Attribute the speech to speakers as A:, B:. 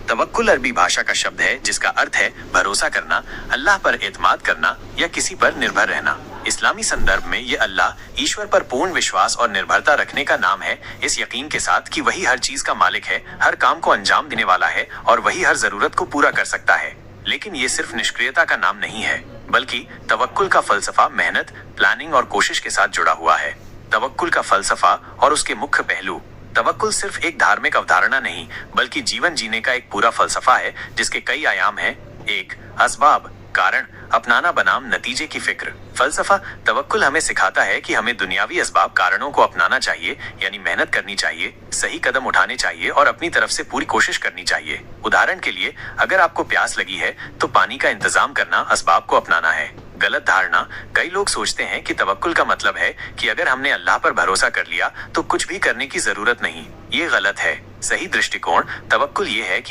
A: तवक्कुल अरबी भाषा का शब्द है जिसका अर्थ है भरोसा करना, अल्लाह पर एतमाद करना या किसी पर निर्भर रहना। इस्लामी संदर्भ में ये अल्लाह ईश्वर पर पूर्ण विश्वास और निर्भरता रखने का नाम है, इस यकीन के साथ कि वही हर चीज का मालिक है, हर काम को अंजाम देने वाला है और वही हर जरूरत को पूरा कर सकता है। लेकिन ये सिर्फ निष्क्रियता का नाम नहीं है, बल्कि तवक्कुल का फलसफा मेहनत, प्लानिंग और कोशिश के साथ जुड़ा हुआ है। तवक्कुल का फलसफा और उसके मुख्य पहलू। तवक्कुल सिर्फ एक धार्मिक अवधारणा नहीं, बल्कि जीवन जीने का एक पूरा फलसफा है जिसके कई आयाम हैं। 1. असबाब, कारण, अपनाना बनाम नतीजे की फिक्र। फलसफा तवक्कुल हमें सिखाता है कि हमें दुनियावी असबाब कारणों को अपनाना चाहिए, यानी मेहनत करनी चाहिए, सही कदम उठाने चाहिए और अपनी तरफ से पूरी कोशिश करनी चाहिए। उदाहरण के लिए, अगर आपको प्यास लगी है तो पानी का इंतजाम करना असबाब को अपनाना है। गलत धारणा, कई लोग सोचते हैं कि तवक्कुल का मतलब है कि अगर हमने अल्लाह पर भरोसा कर लिया तो कुछ भी करने की जरूरत नहीं। ये गलत है। सही दृष्टिकोण तवक्कुल ये है कि